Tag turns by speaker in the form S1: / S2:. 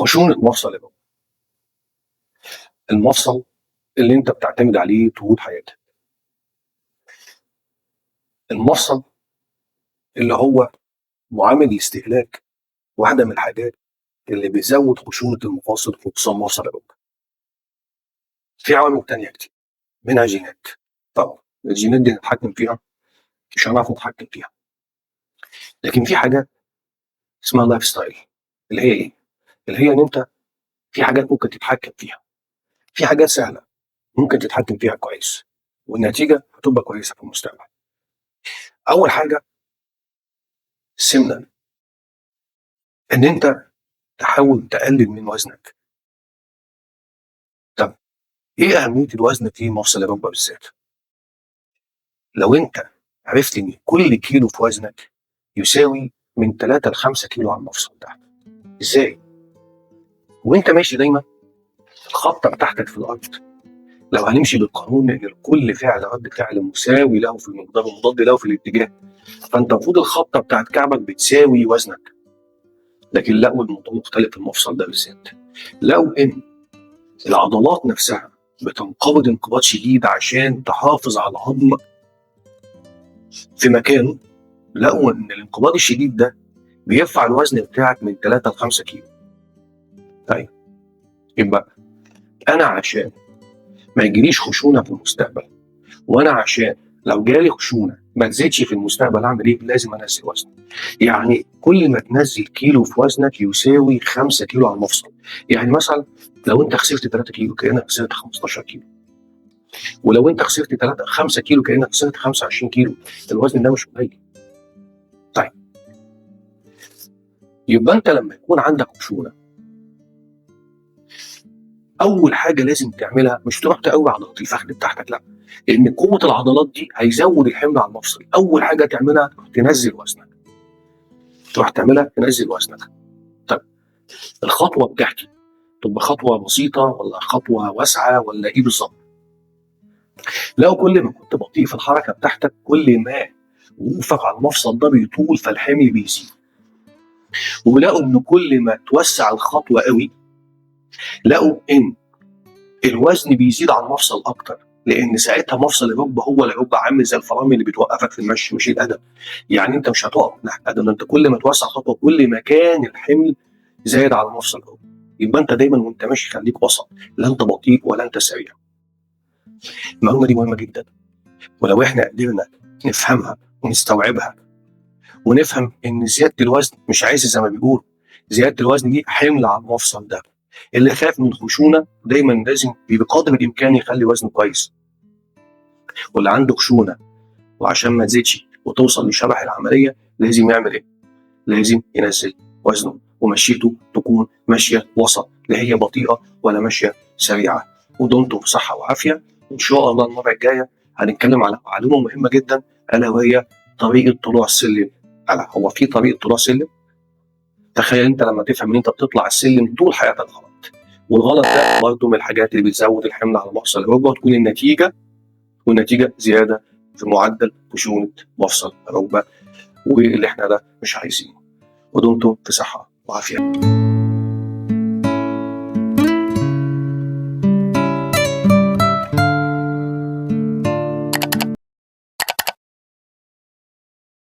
S1: خشونة مفصل الركبة، المفصل اللي انت بتعتمد عليه طول حياتك. المفصل اللي هو معامل الاستهلاك واحدة من الحاجات اللي بيزود خشونة المفاصل خصوصا مفصل الركبة. في عوامل تانية كتير منها جينات. طبعا الجينات دي نتحكم فيها، مش هنعرف نتحكم فيها، لكن في حاجات اسمها لايف ستايل. اللي هي ايه؟ اللي هي ان انت في حاجات ممكن تتحكم فيها، في حاجات سهلة ممكن تتحكم فيها كويس والنتيجة هتبقى كويسة في المستقبل. أول حاجة السمنة، إن أنت تحاول تقلل من وزنك. طب إيه أهمية الوزن في مفصل الركبة بالذات؟ لو أنت عرفت إن كل كيلو في وزنك يساوي من 3 ل 5 كيلو على المفصل ده. إزاي؟ وأنت ماشي دايما الخبطة بتاعتك في الأرض، لو هنمشي بالقانون ان كل فعل رد فعل مساوي له في المقدار ومضاد له في الاتجاه، فانت المفروض الخبطه بتاعت كعبك بتساوي وزنك. لكن لقوا الموضوع مختلف في المفصل ده بالذات، لقوا ان العضلات نفسها بتنقبض انقباض شديد عشان تحافظ على العظم في مكانه. لقوا ان الانقباض الشديد ده بيرفع الوزن بتاعك من 3 ل 5 كيلو. طيب يبقى انا عشان ما يجيليش خشونه في المستقبل، وانا عشان لو جالي خشونه ما تزيدش في المستقبل، اعمل ايه؟ لازم انزل وزن. يعني كل ما تنزل كيلو في وزنك يساوي 5 كيلو على المفصل. يعني مثلا لو انت خسرت 3 كيلو كانك خسرت 15 كيلو، ولو انت خسرت 5 كيلو كانك خسرت 25 كيلو. الوزن ده مش قليل. طيب يبقى انت لما يكون عندك خشونه، اول حاجه لازم تعملها مش تروح تقوي عضلات الفخذ بتاعتك، لا، لان قوه العضلات دي هيزود الحمل على المفصل. اول حاجه تعملها تنزل وزنك، تروح تعملها تنزل وزنك. طيب الخطوه بتاعتي تبقى خطوه بسيطه ولا خطوه واسعه ولا ايه بالظبط؟ لو كل ما كنت بطيء في الحركه بتاعتك كل ما وقوفك على المفصل ده بيطول فالحمل بيزيد. ولقوا ان كل ما توسع الخطوه قوي لقوا ان الوزن بيزيد على المفصل اكتر، لان ساعتها مفصل الركبه هو اللي هيبقى عامل زي الفرامل اللي بتوقفك في المشي، مش القدم. يعني انت مش هتقف ناحيه القدم، انت كل ما توسع خطوه كل ما كان الحمل زايد على مفصل الركبه. يبقى انت دايما وانت ماشي خليك وسط، لا انت بطيء ولا انت سريع. المعلومه دي مهمه جدا، ولو احنا قدرنا نفهمها ونستوعبها ونفهم ان زياده الوزن مش عايز زي ما بيقولوا، زياده الوزن دي حمل على المفصل ده. اللي خاف من خشونه دايما لازم بقدر الامكان يخلي وزنه كويس، واللي عنده خشونه وعشان ما تزيدش وتوصل لشبح العمليه لازم يعمل ايه؟ لازم ينزل وزنه ومشيته تكون ماشيه وسط، لا هي بطيئه ولا ماشيه سريعه. ودمتم بصحه وعافيه. ان شاء الله المره الجايه هنتكلم على معلومه مهمه جدا، الا وهي طريقه طلوع السلم. هو في طريقه طلوع سلم؟ تخيل انت لما تفهم ان انت بتطلع السلم طول حياتك غلط، والغلط ده برضه من الحاجات اللي بتزود الحمل على مفصل الركبه، وتكون النتيجه زياده في معدل خشونه مفصل الركبه، واللي احنا ده مش عايزينه. ودمتم في صحه وعافيه.